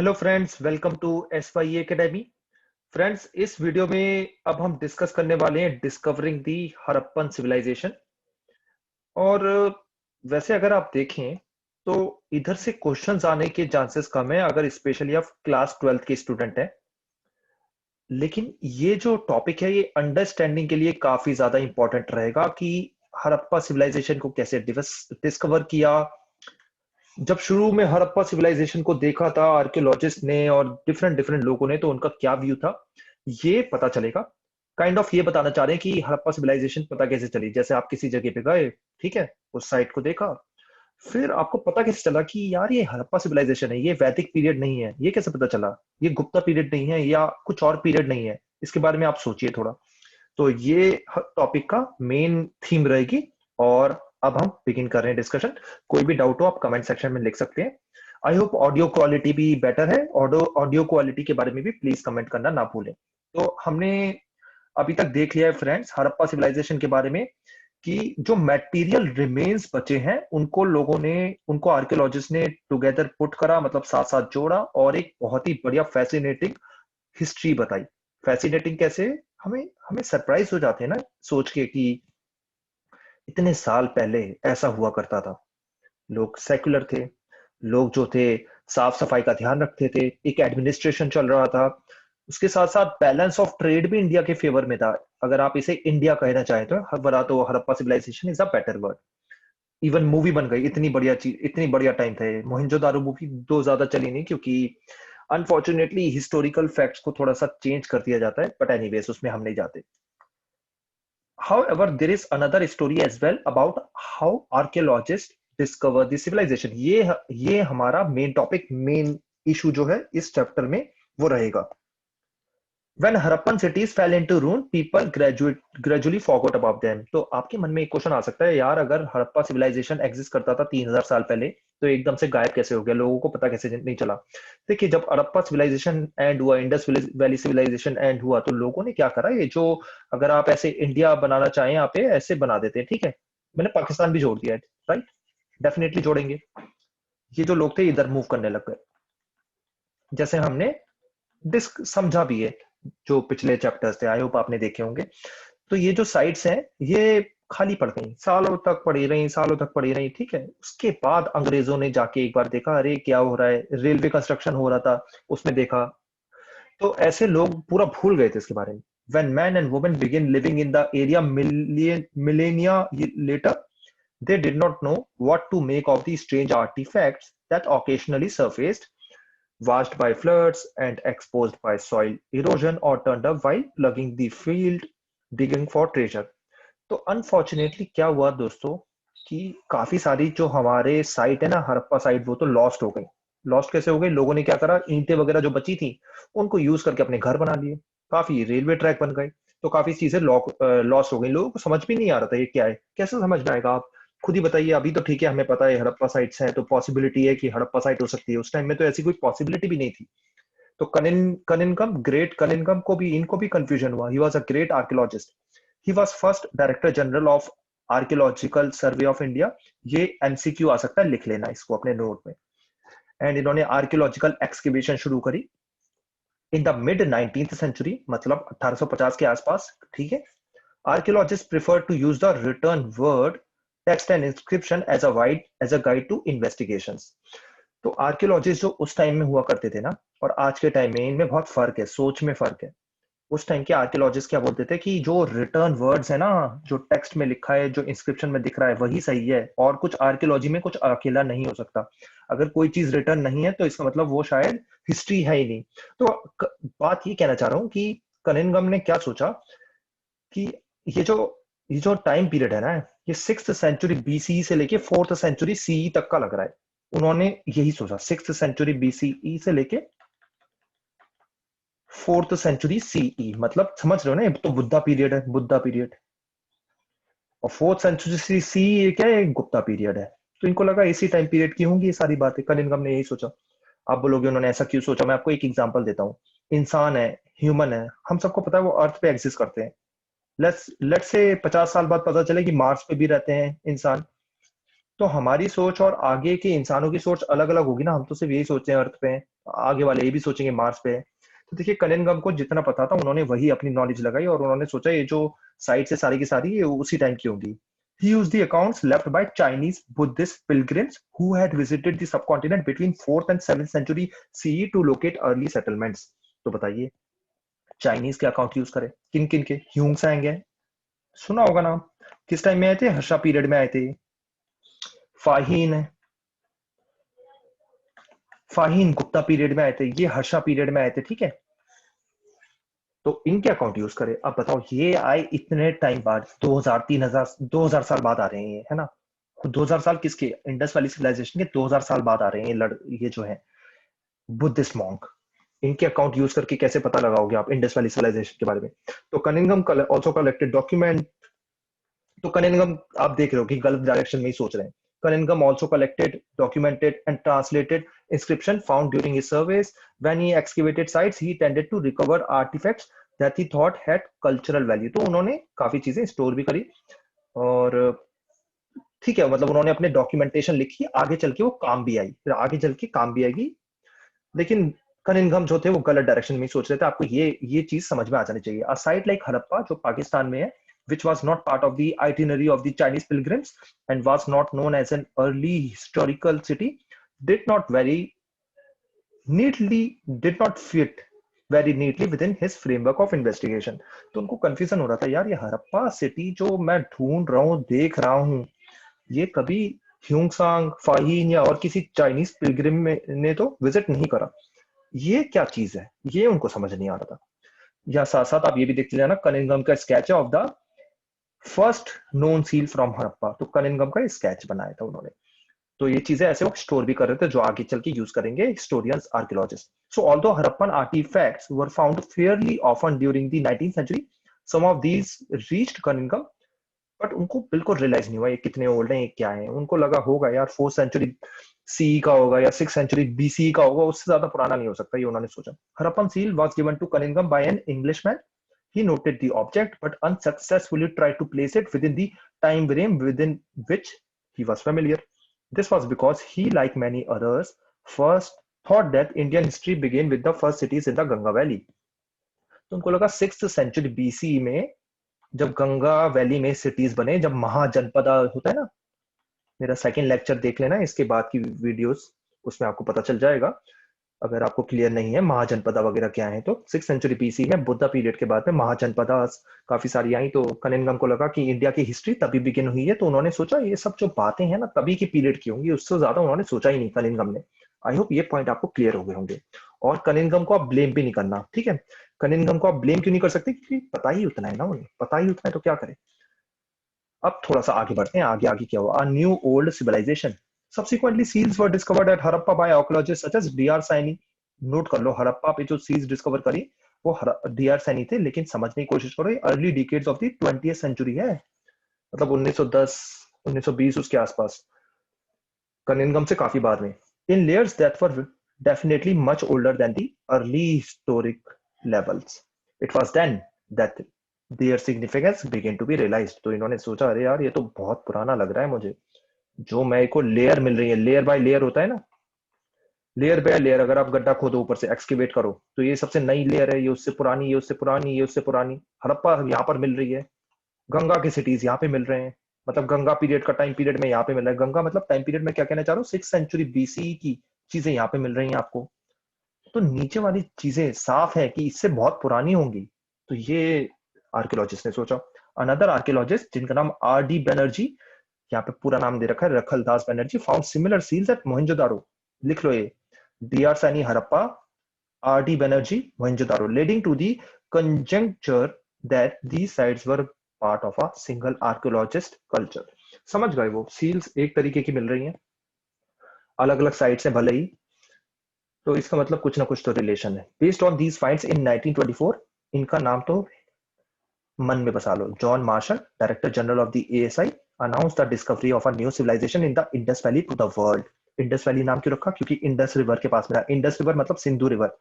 Hello friends, welcome to S Y academy. Friends, इस video में अब हम डिस्कस करने वाले हैं डिस्कवरिंग दी हड़प्पन सिविलाइजेशन। और वैसे अगर आप देखें तो इधर से क्वेश्चंस आने के चांसेस कम है अगर स्पेशली आप क्लास 12th के स्टूडेंट हैं। लेकिन ये जो टॉपिक है ये अंडरस्टैंडिंग के लिए काफी ज्यादा इंपॉर्टेंट रहेगा कि हड़प्पा सिविलाइजेशन को कैसे डिस्कवर किया। जब शुरू में हड़प्पा सिविलाइजेशन को देखा था आर्कियोलॉजिस्ट ने और डिफरेंट डिफरेंट लोगों ने, तो उनका क्या व्यू था ये पता चलेगा। ये बताना चाह रहे हैं कि हड़प्पा सिविलाइजेशन पता कैसे चली। जैसे आप किसी जगह पे गए, ठीक है, उस साइट को देखा, फिर आपको पता कैसे चला कि यार ये हड़प्पा सिविलाइजेशन है, ये वैदिक पीरियड नहीं है। ये कैसे पता चला ये गुप्ता पीरियड नहीं है या कुछ और पीरियड नहीं है। इसके बारे में आप सोचिए थोड़ा। तो ये टॉपिक का मेन थीम रहेगी। और अब हम बिगिन कर रहे हैं डिस्कशन। कोई भी डाउट हो आप कमेंट सेक्शन में लिख सकते हैं। आई होप ऑडियो क्वालिटी भी बेटर है। ऑडियो क्वालिटी के बारे में भी प्लीज कमेंट करना ना भूलें। तो हमने अभी तक देख लिया है फ्रेंड्स हड़प्पा सिविलाइजेशन के बारे में कि जो मटेरियल रिमेन्स बचे हैं उनको आर्कियोलॉजिस्ट ने टुगेदर पुट करा, मतलब साथ साथ जोड़ा और एक बहुत ही बढ़िया फैसिनेटिंग हिस्ट्री बताई। फैसिनेटिंग कैसे? हमें हमें सरप्राइज हो जाते हैं ना सोच के कि इतने साल पहले ऐसा हुआ करता था। लोग सेक्युलर थे, लोग जो थे साफ सफाई का ध्यान रखते थे, एक एडमिनिस्ट्रेशन चल रहा था। उसके साथ साथ बैलेंस ऑफ ट्रेड भी इंडिया के फेवर में था। अगर आप इसे इंडिया कहना चाहें तो बना तो Harappa civilisation is a better word. Even movie बन गई, इतनी बढ़िया चीज, इतनी बढ़िया टाइम था ये। मोहनजोदारो मूवी दो ज्यादा चली नहीं क्योंकि अनफॉर्चुनेटली हिस्टोरिकल फैक्ट्स को थोड़ा सा चेंज कर दिया जाता है, बट एनीवेज उसमें हम नहीं जाते। However, there is another story as well about how archaeologists discover the civilization. ये हमारा मेन टॉपिक, मेन इशू जो है इस चैप्टर में वो रहेगा। When Harappan cities fell into ruin, people gradually forgot about them. तो आपके मन में एक क्वेश्चन आ सकता है, यार अगर हड़प्पा सिविलाइजेशन एग्जिस्ट करता था 3000 साल पहले, तो एकदम से गायब कैसे हो गया, लोगों को पता कैसे नहीं चला? देखिए, जब हड़प्पा सिविलाइजेशन एंड हुआ, इंडस वैली सिविलाइजेशन एंड हुआ, तो लोगों ने क्या करा, ये जो अगर आप ऐसे इंडिया बनाना चाहें यहाँ पे ऐसे बना देते हैं, ठीक है। मैंने पाकिस्तान भी जोड़ दिया है, राइट, डेफिनेटली जोड़ेंगे। ये जो लोग थे इधर मूव करने लग गए, जैसे हमने डिस्क समझा भी है। जो पिछले चैप्टर्स थे आई होप आपने देखे होंगे। तो ये जो साइट्स हैं ये खाली पड़ गई, सालों तक पड़ी रही, सालों तक पड़ी रही, ठीक है। उसके बाद अंग्रेजों ने जाके एक बार देखा, अरे क्या हो रहा है, रेलवे कंस्ट्रक्शन हो रहा था, उसमें देखा। तो ऐसे लोग पूरा भूल गए थे इसके बारे में। When men and women begin living in the area millennia later, they did not know what to make of the strange artifacts that occasionally surfaced, washed by floods and exposed by soil erosion or turned up while plugging the field digging for treasure. तो unfortunately क्या हुआ दोस्तों कि काफी सारी जो हमारे site है ना, हड़प्पा साइट, वो तो लॉस्ट हो गई। लॉस्ट कैसे हो गई? लोगों ने क्या करा, ईंटें वगैरह जो बची थी उनको यूज करके अपने घर बना लिए, काफी रेलवे ट्रैक बन गए। तो काफी चीजें लॉस्ट हो गई, लोगों को समझ भी नहीं आ रहा था ये क्या है, कैसे समझ में आएगा। आप खुद ही बताइए। अभी तो ठीक है, हमें पता है हड़प्पा साइट्स है तो पॉसिबिलिटी है कि हड़प्पा साइट हो सकती है, उस टाइम में तो ऐसी कोई पॉसिबिलिटी भी नहीं थी। तो कनिंगम, ग्रेट कनिंगम को भी, इनको भी कंफ्यूजन हुआ। He was a great archaeologist. He was first director general of archaeological survey of India. ये एमसीक्यू आ सकता है, लिख लेना इसको अपने नोट में। एंड इन्होंने आर्कियोलॉजिकल एक्सकैवेशन शुरू करी in the mid 19th century, मतलब 1850 के आसपास, ठीक है। Archaeologists prefer to use the return word text and inscription as a guide to investigations. तो आर्कियोलॉजिस्ट जो उस टाइम में हुआ करते थे ना, और आज के टाइम में, इनमें बहुत फर्क है, सोच में फर्क है। उस टाइम के आर्कियोलॉजिस्ट क्या बोलते थे कि जो रिटर्न वर्ड्स है ना, जो टेक्स्ट में लिखा है, जो इंस्क्रिप्शन में दिख रहा है, वही सही है, और कुछ आर्कियोलॉजी में कुछ अकेला नहीं हो सकता। अगर कोई चीज रिटर्न नहीं है तो इसका मतलब वो शायद हिस्ट्री है ही नहीं। तो बात ये कहना चाह रहा हूँ कि कनिंगम ने क्या सोचा कि ये जो ये जो टाइम पीरियड है ना, ये 6th सेंचुरी बीसीई से लेके 4th सेंचुरी सीई तक का लग रहा है। उन्होंने यही सोचा, 6th सेंचुरी बीसीई से लेके 4th सेंचुरी सीई, मतलब समझ रहे हो ना, ये तो बुद्धा पीरियड है, बुद्धा पीरियड। और 4th सेंचुरी सी क्या है, गुप्ता पीरियड है। तो इनको लगा इसी टाइम पीरियड की होंगी ये सारी बातें, कनिंगम ने यही सोचा। आप बोलोगे उन्होंने ऐसा क्यों सोचा, मैं आपको एक एग्जांपल देता हूँ। इंसान है, ह्यूमन है, हम सबको पता है वो अर्थ पे एग्जिस्ट करते हैं। लेट्स से 50 साल बाद पता चले कि मार्स पे भी रहते हैं इंसान। तो हमारी सोच और आगे के इंसानों की सोच अलग अलग होगी ना। हम तो सिर्फ यही सोचते हैं अर्थ पे हैं, आगे वाले ये भी सोचेंगे मार्स पे है। तो देखिए कनिंघम को जितना पता था उन्होंने वही अपनी नॉलेज लगाई और उन्होंने सोचा ये जो साइट से सारी की सारी ये उसी टाइम की होंगी। He used the accounts left by Chinese Buddhist pilgrims who had visited the subcontinent between 4th and 7th century CE to locate early settlements। तो बताइए चाइनीज के अकाउंट यूज करें, किन किन के? ह्यूंग सांग है, सुना होगा नाम, किस टाइम में आए थे? हर्षा पीरियड में आए थे। फाहीन है, फाहीन गुप्ता पीरियड में आए थे, ये हर्षा पीरियड में आए थे, ठीक है। तो इनके अकाउंट यूज करें। अब बताओ ये आए इतने टाइम बाद, 2000 3000 2000 साल बाद आ रहे हैं है ना। 2000 साल किसके? इंडस वैली सिविलाइजेशन के 2000 साल बाद आ रहे हैं ये जो है बुद्धिस्ट मॉन्क। इनके अकाउंट यूज करके कैसे पता लगाओगे आप इंडस वैली सिविलाइजेशन के बारे में? तो कनिंघम ऑल्सो कलेक्टेड डॉक्यूमेंट। तो कनिंघम आप देख रहे हो कि गलत डायरेक्शन में ही सोच रहे हैं। Cunningham also collected, documented, and translated inscription found during his surveys. When he excavated sites, he tended to recover artifacts that he thought had cultural value. तो उन्होंने काफी चीजें स्टोर भी करी और ठीक है, मतलब उन्होंने अपने डॉक्यूमेंटेशन लिखी, आगे चल के वो काम भी आई, फिर आगे चल के काम भी आएगी। लेकिन कनिंघम जो थे वो गलत डायरेक्शन में सोच रहे थे। आपको ये चीज समझ में आ जानी चाहिए। अ साइट लाइक हड़प्पा जो पाकिस्तान में है, which was not part of the itinerary of the Chinese pilgrims and was not known as an early historical city, did not very did not fit very neatly within his framework of investigation। तो उनको confusion हो रहा था, यार ये Harappa city जो मैं ढूंढ रहा हूँ, देख रहा हूँ, ये कभी ह्यूंगसांग, फाहीन या और किसी चाइनीज पिलग्रिम ने तो विजिट नहीं करा। ये क्या चीज है, ये उनको समझ नहीं आ रहा था। या साथ साथ आप ये भी देखते जाना, कनिंघम का स्केच है of the first known seal from Harappa. तो कनिंघम का स्केच बनाया था उन्होंने। तो ये चीजें ऐसे वो स्टोर भी कर रहे थे जो आगे चल के यूज करेंगे historians, archaeologists. So although Harappan artefacts were found fairly often during the 19th century, some of these reached Cunningham, but उनको बिल्कुल रियलाइज नहीं हुआ ये कितने ओल्ड हैं, ये क्या है। उनको लगा होगा यार 4th सेंचुरी सी का होगा या 6th सेंचुरी बीसी का होगा, उससे ज्यादा पुराना नहीं हो सकता, ये उन्होंने सोचा। Harappan seal was given to Cunningham by an Englishman. He noted the object but unsuccessfully tried to place it within the time frame within which he was familiar. This was because he, like many others, first thought that Indian history began with the first cities in the Ganga Valley. तो उनको लगा 6th century BC में जब Ganga valley में cities बने, जब महाजनपदा होता है ना, मेरा सेकंड लेक्चर देख लेना इसके बाद की वीडियोस, उसमें आपको पता चल जाएगा अगर आपको क्लियर नहीं है महाजनपदा वगैरह क्या है। तो 6th सेंचुरी बीसी में बुद्धा पीरियड के बाद में महाजनपदा काफी सारी आई। तो कनिंघम को लगा कि इंडिया की हिस्ट्री तभी बिगिन हुई है। तो उन्होंने सोचा ये सब जो बातें हैं ना तभी की पीरियड की होंगी, उससे ज्यादा उन्होंने सोचा ही नहीं कनिंघम ने। आई होप ये पॉइंट आपको क्लियर हो गए होंगे। और कनिंघम को आप ब्लेम भी नहीं करना, ठीक है। कनिंघम को आप ब्लेम क्यों नहीं कर सकते? क्योंकि पता ही उतना है ना उन्हें, पता ही उतना है तो क्या करें। अब थोड़ा सा आगे बढ़ते हैं, आगे आगे क्या हुआ। A new old civilization subsequently seals were discovered at Harappa by archaeologists such as D.R. Saini। Note कर लो, हड़प्पा पे जो सील्स डिस्कवर करी वो D.R. सैनी थे, लेकिन समझने की कोशिश करो ये early decades of the 20th century है, मतलब 1910 1920 उसके आसपास, कनिंघम से काफी बाद में। In layers that were definitely much older than the early historic levels. It was then that their significance begin to be realised. तो इन्होंने सोचा अरे यार ये तो बहुत पुराना लग रहा है मुझे, जो मेरे को लेयर मिल रही है, लेयर बाय लेयर होता है ना, लेयर बाय लेयर अगर आप गड्ढा खोदो ऊपर से एक्सकेवेट करो तो ये सबसे नई लेयर है, ये उससे पुरानी, ये उससे पुरानी, ये उससे पुरानी। हड़प्पा यहाँ पर मिल रही है, गंगा के सिटीज यहाँ पे मिल रहे हैं, मतलब गंगा पीरियड का टाइम पीरियड में यहाँ पे मिल रहा है। गंगा मतलब टाइम पीरियड में क्या कहना चाह रहा हूँ, 6th सेंचुरी बीसी की चीजें यहाँ पे मिल रही हैं आपको। तो नीचे वाली चीजें साफ है कि इससे बहुत पुरानी होंगी। तो ये आर्कियोलॉजिस्ट ने सोचा। अनदर आर्कियोलॉजिस्ट जिनका नाम R.D. बनर्जी, यहाँ पे पूरा नाम दे रखा है Rakhal Das Banerjee, found similar seals at Mohenjodaro. लिख लो ये, D.R. Saini Harappa, R.D. Banerjee Mohenjodaro, leading to the conjecture that these sites were part of a single archaeologist culture। समझ गए, वो सील्स एक तरीके की मिल रही हैं, अलग अलग साइट्स हैं भले ही, तो इसका मतलब कुछ ना कुछ तो रिलेशन है। Based on these finds in 1924, इनका नाम तो मन में बसा लो, John Marshall, director general of the ASI, announced the discovery of a new civilization in the Indus Valley to the world। Indus valley नाम क्यों रखा? क्योंकि इंडस रिवर के पास में, इंडस रिवर मतलब Sindhu river.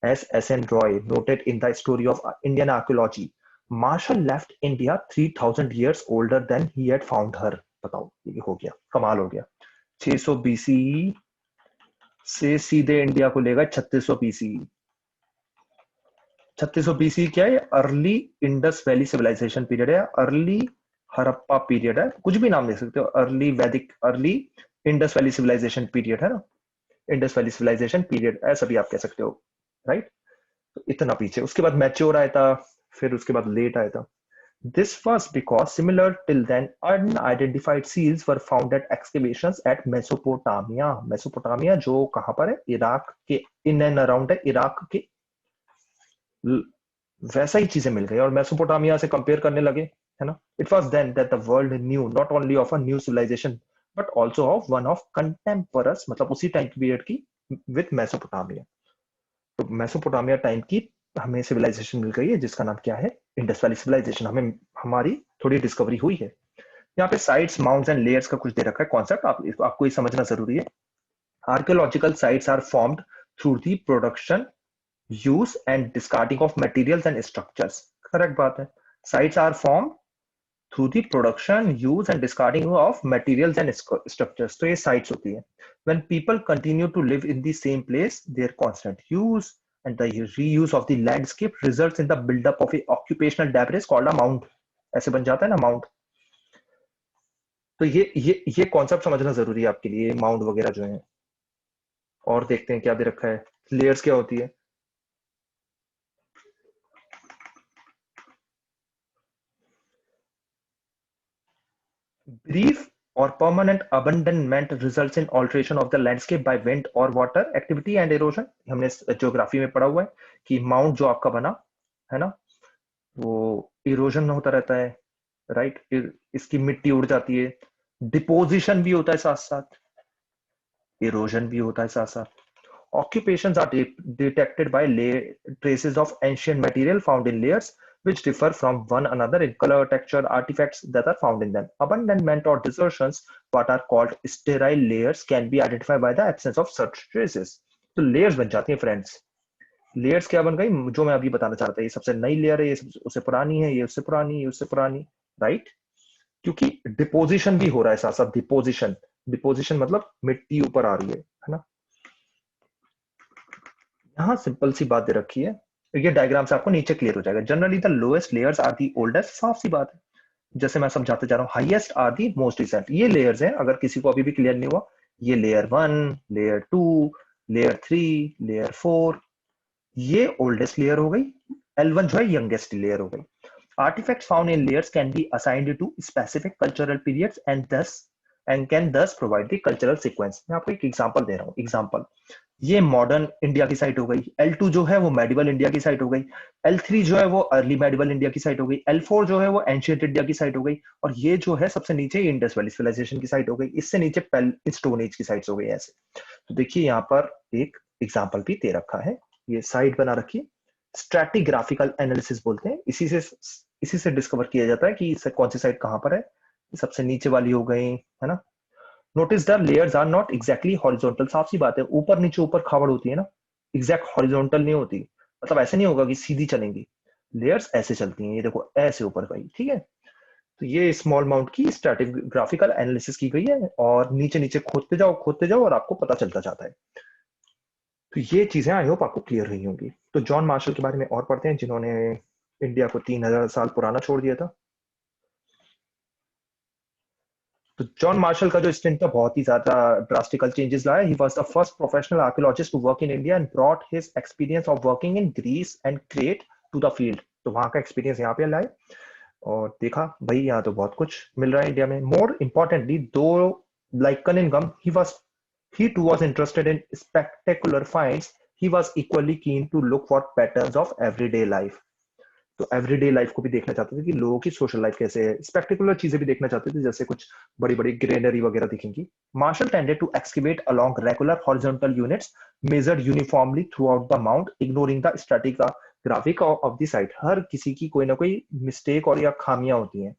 S.N. Roy noted in the story of Indian archaeology, Marshall left India 3000 years older than he had found her। बताओ, ये हो गया, कमाल हो गया। 600 BC से सीधे इंडिया को लेगा 3600 बीसी। 3600 बीसी क्या है? Early Indus valley civilisation period है, अर्ली हड़प्पा पीरियड है, कुछ भी नाम दे सकते हो, early Vedic, early Indus valley civilisation period है ना, इंडस वैली सिविलाइजेशन पीरियड ऐसा भी आप कह सकते हो, राइट। तो इतना पीछे, उसके बाद मैच्योर आया था, फिर उसके बाद लेट आया था। This was because similar till then unidentified seals were found at excavations at Mesopotamia. Mesopotamia जो कहां पर है? इराक के इन एंड अराउंड है, इराक के वैसा ही चीजें मिल गई और मेसोपोटामिया से कंपेयर करने लगे, है ना। It was then that the world knew not only of a new civilisation but also of one of contemporaneous, मतलब उसी टाइम पीरियड की, विद मेसोपोटामिया। तो मेसोपोटामिया टाइम की हमें सिविलाइजेशन मिल गई है जिसका नाम क्या है? Indus valley civilisation. हमें हमारी थोड़ी डिस्कवरी हुई है। यहाँ पे साइट्स, माउंट्स एंड लेयर्स का कुछ दे रखा है कॉन्सेप्ट, आपको ये समझना जरूरी है। Archaeological sites are formed through the production, use and discarding of materials and structures. Correct बात है। Sites are formed through the production, use and discarding of materials and structures. तो ये sites होती है। When people continue to live in the same place, their constant use and the reuse of the landscape results in the buildup of a occupational debris called a mound. ऐसे बन जाता है ना mount. तो ये concept समझना जरूरी है आपके लिए, माउंट वगैरह जो है। और देखते हैं क्या दे रखा है, लेयर्स क्या होती है। Brief or permanent abandonment results in alteration of the landscape by wind or water activity and erosion. हमने ज्योग्राफी में पढ़ा हुआ है कि माउंट जो आपका बना है ना, वो इरोजन होता रहता है, राइट। इसकी मिट्टी उड़ जाती है, डिपोजिशन भी होता है साथ साथ, इरोजन भी होता है साथ साथ। Occupations are detected by traces of ancient material found in layers, which differ from one another in color, texture, artifacts that are found in them. Abandonment or desertions, what are called sterile layers, can be identified by the absence of such traces. तो layers बन जाती हैं friends. Layers क्या बन गई? जो मैं अभी बताना चाहता था, ये सबसे नई लेयर है, ये सबसे उससे पुरानी है, ये उससे पुरानी, ये उससे पुरानी, राइट। क्योंकि डिपोजिशन भी हो रहा है साथ साथ। डिपोजिशन, डिपोजिशन मतलब मिट्टी ऊपर आ रही है ना। यहाँ सिंपल सी बात दे रखी है, ये डायग्राम से आपको नीचे क्लियर हो जाएगा। Generally the lowest layers are the oldest, साफ सी बात है, जैसे मैं समझाते जा रहा हूँ। Highest are the most recent. ये लेयर्स हैं, अगर किसी को अभी भी क्लियर नहीं हुआ, ये लेयर 1, लेयर 2, लेयर 3, लेयर 4, ये ओल्डेस्ट लेयर हो गई। L1 जो है यंगेस्ट लेयर हो गई। Artifacts found in layers can be assigned to specific cultural periods and can thus provide the cultural sequence. मैं आपको एक एग्जांपल दे रहा हूँ। एग्जांपल, ये मॉडर्न इंडिया की साइट हो गई। L2 जो है वो मेडिवल इंडिया की साइट हो गई। L3 जो है वो अर्ली मेडिवल इंडिया की साइट हो गई। L4 जो है वो एंशियंट इंडिया की साइट हो गई। और ये जो है सबसे नीचे इंडस वैली सिविलाइजेशन की साइट हो गई। इससे नीचे स्टोन एज की साइट्स हो गई ऐसे। तो देखिए यहाँ पर एक एग्जाम्पल भी दे रखा है, ये साइट बना रखी है। स्ट्रैटिग्राफिकल एनालिसिस बोलते हैं, इसी से डिस्कवर किया जाता है कि कौन सी साइट कहां पर है। सबसे नीचे वाली हो गई, है ना। Notice the layers are not exactly horizontal. साफ सी बात है, ऊपर नीचे ऊपर खावड़ होती है ना, एग्जैक्ट हॉरिजॉन्टल नहीं होती। मतलब ऐसे नहीं होगा कि सीधी चलेंगी, लेयर्स ऐसे चलती हैं। ये देखो ऐसे ऊपर गई, ठीक है। तो ये स्मॉल माउंट की स्ट्रैटिग्राफिकल एनालिसिस की गई है, और नीचे नीचे खोदते जाओ और आपको पता चलता जाता है। तो ये चीजें आई होप आपको क्लियर रही होंगी। तो जॉन मार्शल के बारे में और पढ़ते हैं, जिन्होंने इंडिया को 3000 साल पुराना छोड़ दिया था। तो जॉन मार्शल का जो स्टेंट था बहुत ही ज्यादा ड्रास्टिकल चेंजेस लाया। He was the first professional archaeologist to work in India and brought his experience of working in Greece and Crete to the field. तो वहां का एक्सपीरियंस यहाँ पे लाए और देखा भाई यहाँ तो बहुत कुछ मिल रहा है इंडिया में। मोर इंपॉर्टेंटली, दो like Cunningham, he too was interested in spectacular finds. He was equally keen to look for patterns of everyday life. तो एवरीडे लाइफ को भी देखना चाहते थे कि लोगों की सोशल लाइफ कैसे है। स्पेक्टिकुलर चीजें भी देखना चाहते थे, जैसे कुछ बड़ी बड़ी ग्रेनरी वगैरह दिखेंगी। Marshall tended to excavate along regular horizontal units measured uniformly throughout the mound, ignoring the stratigraphic of the site. हर किसी की कोई ना कोई मिस्टेक और या खामियां होती हैं,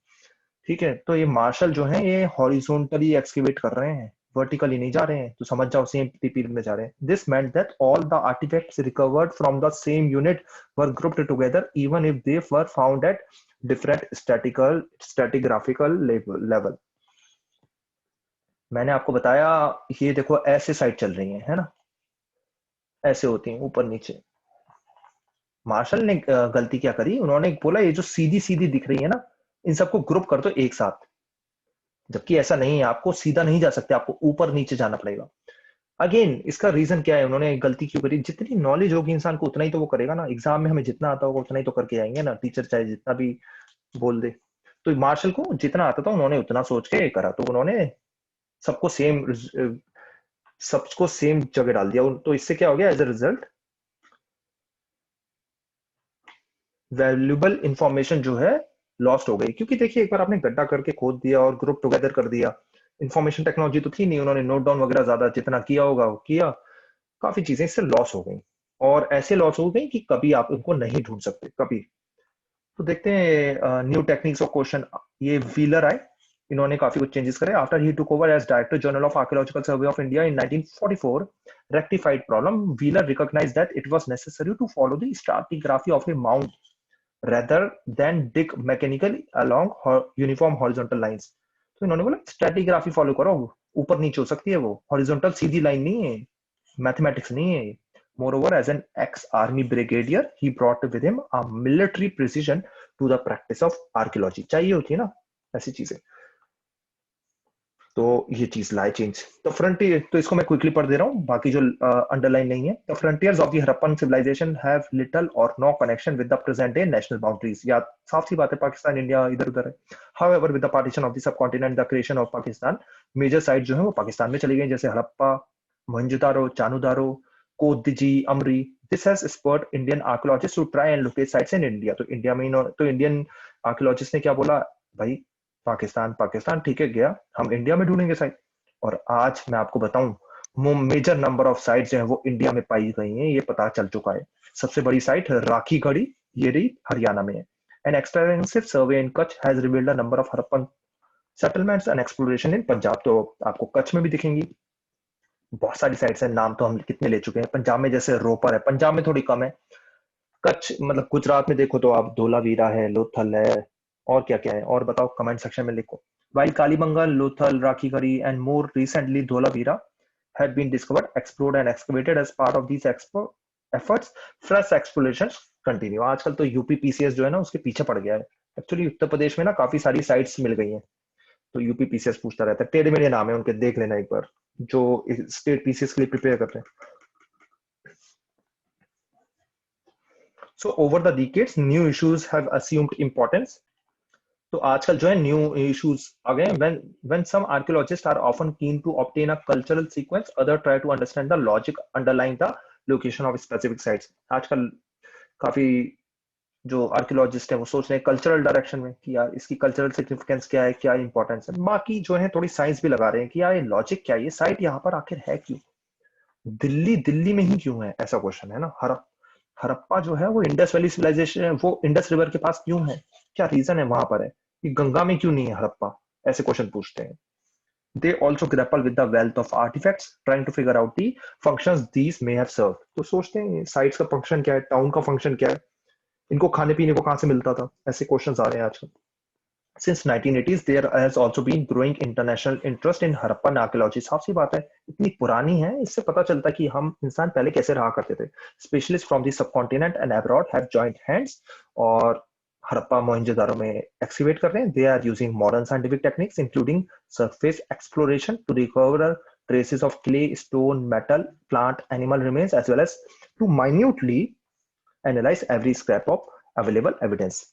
ठीक है। तो ये मार्शल जो है ये हॉरिजॉन्टली एक्सकेवेट कर रहे हैं, वर्टिकली नहीं जा रहे हैं। तो समझ जाओ सेम पीरियड में जा रहे हैं। This meant that all the artefacts recovered from the same unit were grouped together even if they were found at different stratigraphical level. मैंने आपको बताया, ये देखो ऐसे साइट चल रही है ना। ऐसे होती हैं ऊपर नीचे। मार्शल ने गलती क्या करी, उन्होंने बोला ये जो सीधी सीधी दिख रही है ना, इन सबको ग्रुप कर दो एक साथ, जबकि ऐसा नहीं है, आपको सीधा नहीं जा सकते, आपको ऊपर नीचे जाना पड़ेगा। अगेन इसका रीजन क्या है, उन्होंने गलती क्यों करी, जितनी नॉलेज होगी इंसान को उतना ही तो वो करेगा ना, एग्जाम में हमें जितना आता होगा उतना ही तो करके आएंगे ना, टीचर चाहे जितना भी बोल दे। तो मार्शल को जितना आता था उन्होंने उतना सोच के करा, तो उन्होंने सबको सेम सबको सेम जगह डाल दिया, तो इससे क्या हो गया as a result, valuable information जो है लॉस्ट हो गई। क्योंकि देखिए एक बार आपने गड्ढा करके खोद दिया और ग्रुप टुगेदर कर दिया, इंफॉर्मेशन टेक्नोलॉजी तो थी नहीं, उन्होंने नोट डाउन वगैरह ज्यादा जितना किया होगा वो किया, काफी चीजें इससे लॉस हो गई, और ऐसे लॉस हो गई कि कभी आप उनको नहीं ढूंढ सकते कभी। तो देखते हैं न्यू टेक्निक्स ऑफ क्वेश्चन, ये व्हीलर आए, इन्होंने काफी कुछ चेंजेस करे after he took over as director general of archaeological survey of India in 1944, rectified problem, Wheeler recognized that it was necessary to follow the stratigraphy of a mound rather than dig mechanically along uniform horizontal lines। तो इन्होंने बोला stratigraphy follow करो, ऊपर नीचे हो सकती है वो, हॉरिजॉन्टल सीधी लाइन नहीं है, मैथमेटिक्स नहीं है। Moreover, as an ex-army brigadier, he brought with him a military precision to the practice of archaeology। चाहिए होती है ना ऐसी चीजें, तो ये चीज लाए चेंज। द फ्रंटियर, तो इसको मैं क्विकली पढ़ दे रहा हूँ, बाकी जो अंडरलाइन नहीं है। The frontiers of the Harappan civilisation have little or no connection with the present day national boundaries. या साफ सी बात है, पाकिस्तान इंडिया इधर उधर है। However with the partition of the subcontinent, the creation of Pakistan, major site जो है वो पाकिस्तान में चली गई, जैसे Harappa, Mohenjodaro, Chanhudaro, Kotdiji, Amri. This has spurred Indian archaeologists to try and locate sites in India. तो इंडिया में तो इंडियन आर्कियोलॉजिस्ट ने क्या बोला, भाई पाकिस्तान पाकिस्तान ठीक है गया, हम इंडिया में ढूंढेंगे साइट। और आज मैं आपको बताऊं मेजर नंबर ऑफ साइट्स जो है वो इंडिया में पाई गई हैं, ये पता चल चुका है। सबसे बड़ी साइट राखी गढ़ी, ये रही हरियाणा में है। An extensive survey in Kutch has revealed a number of Harappan settlements and exploration in Punjab. तो आपको कच्छ में भी दिखेंगी बहुत सारी साइट्स हैं, नाम तो हम कितने ले चुके हैं। पंजाब में जैसे रोपर है, पंजाब में थोड़ी कम है। कच्छ मतलब गुजरात में देखो तो आप धोलावीरा है, लोथल है, और क्या क्या है और बताओ, कमेंट सेक्शन में लिखो। While Kalibangal, Lothal, Rakhigarhi, and more recently Dholavira had been discovered, explored, and excavated as part of these efforts, fresh explorations continue। आजकल तो यूपी पीसीएस जो है ना उसके पीछे पड़ गया है। एक्चुअली उत्तर प्रदेश में ना काफी सारी साइट्स मिल गई हैं, तो यूपी पीसीएस पूछता रहता है, टेढ़े मेढ़े नाम है उनके, देख लेना एक बार जो स्टेट पीसीएस के लिए प्रिपेयर कर रहे हैं। So over the decades, new issues have assumed importance। तो आजकल जो है न्यू इश्यूज आ गए। when some archaeologists are often keen to obtain a cultural sequence, other try to understand the logic underlying the location of specific sites। आजकल काफी जो archaeologist है वो सोच रहे हैं कल्चरल डायरेक्शन में कि यार इसकी कल्चरल सिग्निफिकेंस क्या है, क्या इंपॉर्टेंस है। बाकी जो है थोड़ी साइंस भी लगा रहे हैं कि यार ये लॉजिक क्या है, ये साइट यहाँ पर आखिर है क्यों, दिल्ली दिल्ली में ही क्यों है, ऐसा क्वेश्चन है ना। हड़प्पा जो है वो इंडस वैली सिविलाइजेशन, वो इंडस रिवर के पास क्यों है, क्या रीजन है वहां पर है, कि गंगा में क्यों नहीं है हड़प्पा, ऐसे क्वेश्चन पूछते हैं। They also grapple with the wealth of artifacts, trying to figure out the functions these may have served। तो सोचते हैं साइट्स का फंक्शन क्या है, टाउन का फंक्शन क्या है, इनको खाने पीने को कहाँ से मिलता था, ऐसे क्वेश्चंस आ रहे हैं आजकल। Since 1980s, there has also been growing international interest in Harappan archaeology। साफ सी बात है, इतनी पुरानी है, इससे पता चलता है कि हम इंसान पहले कैसे रहा करते थे। Specialists from the subcontinent and abroad have joined hands और हड़प्पा मोहनजोदारो में एक्सकैवेट कर रहे हैं। They are using modern scientific techniques, including surface exploration, to recover traces of clay, stone, metal, plant, animal remains, as well as to minutely analyze every scrap of available evidence।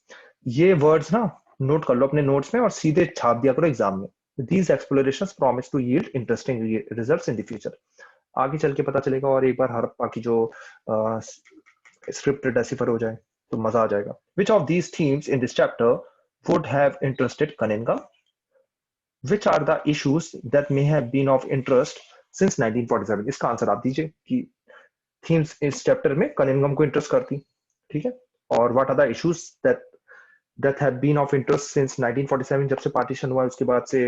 ये words ना note कर लो अपने notes में और सीधे छाप दिया करो एग्जाम में। These explorations promise to yield interesting results in the future। आगे चल के पता चलेगा, और एक बार हड़प्पा की जो स्क्रिप्ट डेसिफर हो जाए तो मजा आ जाएगा। Which of these themes in this chapter would have interested Kanenga? Which are the issues that may have been of interest since 1947? इसका आंसर आप दीजिए कि थीम्स इस चैप्टर में कनिंगम को इंटरेस्ट करती, ठीक है, और what are the issues that have been of interest since 1947, जब से पार्टीशन हुआ उसके बाद से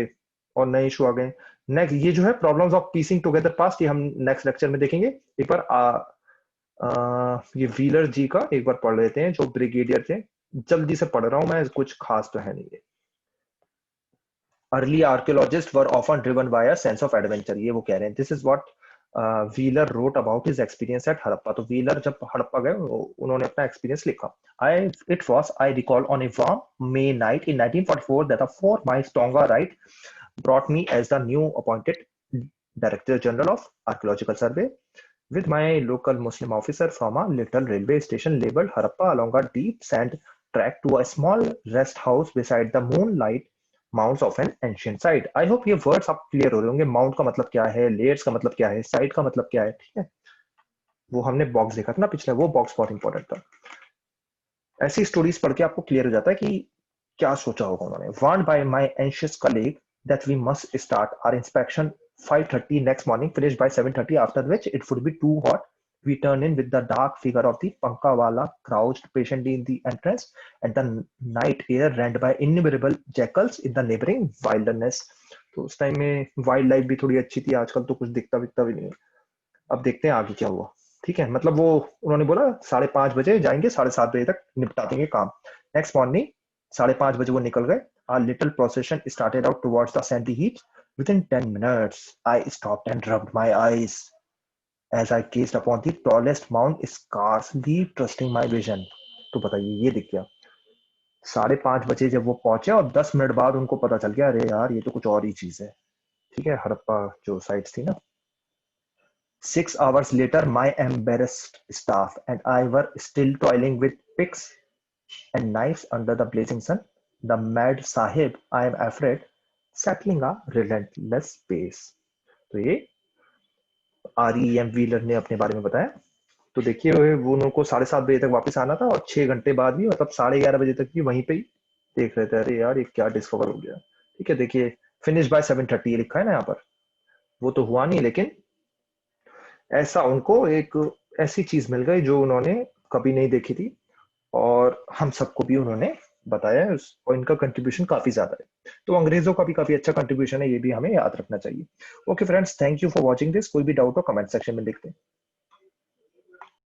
और नए इशू आ गए। नेक्स्ट ये जो है प्रॉब्लम्स ऑफ पीसिंग टुगेदर पास्ट, ये हम नेक्स्ट लेक्चर में देखेंगे। एक बार ये व्हीलर जी का एक बार पढ़ लेते हैं, जो ब्रिगेडियर थे, जल्दी से पढ़ रहा हूं मैं, कुछ खास तो है नहीं है। Early archaeologists were often driven by a sense of adventure, ये वो कह रहे हैं। This is what wheeler wrote about his experience eight Harappa. तो व्हीलर जब हड़प्पा गए उन्होंने अपना एक्सपीरियंस लिखा। I recall on a warm May night in 1944 that a 4 miles Tonga ride brought me as the new appointed Director General of Archaeological Survey with my local Muslim officer from a little railway station labeled Harappa along a deep sand track to a small rest house beside the moonlight mounds of an ancient site. I hope ये words आप clear हो रहे होंगे। Mount का मतलब क्या है, layers का मतलब क्या है, साइट का मतलब क्या है, ठीक है। वो हमने बॉक्स देखा था ना पिछले, वो बॉक्स बहुत इंपॉर्टेंट था। ऐसी स्टोरीज पढ़ के आपको क्लियर हो जाता है कि क्या सोचा होगा उन्होंने। Warned by my anxious colleague that we must start our inspection 5:30 next morning, finished by 7:30, after which it would be too hot. We turned in with the dark figure of the Pankawala crouched patiently in the entrance, and the night air rent by innumerable jackals in the neighboring wilderness. तो उस time में wild life भी थोड़ी अच्छी थी, आजकल तो कुछ दिखता विकता भी नहीं है। अब देखते हैं आगे क्या हुआ, ठीक है। मतलब वो उन्होंने बोला 5:30 बजे जाएंगे, 7:30 बजे तक निपटा देंगे काम। नेक्स्ट मॉर्निंग 5:30 बजे वो निकल गए। Our little procession started out towards the sandy heaps. Within 10 minutes, I stopped and rubbed my eyes as I gazed upon the tallest mound, scarcely trusting my vision. तो बताइए, ये दिख गया 5:30 बजे जब वो पहुंचे, और 10 मिनट बाद उनको पता चल गया, अरे यार ये तो कुछ और ही चीज है, ठीक है। हड़प्पा जो साइट्स थी ना। 6 hours later, my embarrassed staff and I were still toiling with picks and knives under the blazing sun. The mad Sahib, I am afraid, settling a relentless pace. तो ये REM व्हीलर ने अपने बारे में बताया। तो देखिए वो उनको 7:30 बजे तक वापस आना था, और 6 घंटे बाद भी, मतलब 11:30 बजे तक भी वहीं पे ही देख रहे थे। अरे यार ये क्या डिस्कवर हो गया, ठीक है। देखिए फिनिश बाय 7:30 लिखा है ना यहाँ पर, वो तो हुआ नहीं, लेकिन ऐसा उनको एक ऐसी चीज मिल गई जो उन्होंने कभी नहीं देखी थी, और हम सबको भी उन्होंने बताया है और इनका कंट्रीब्यूशन काफी ज्यादा है। तो अंग्रेजों का भी काफी अच्छा कंट्रीब्यूशन है, ये भी हमें याद रखना चाहिए। Okay friends, thank you for watching this. कोई भी डाउट हो कमेंट सेक्शन में लिखते हैं।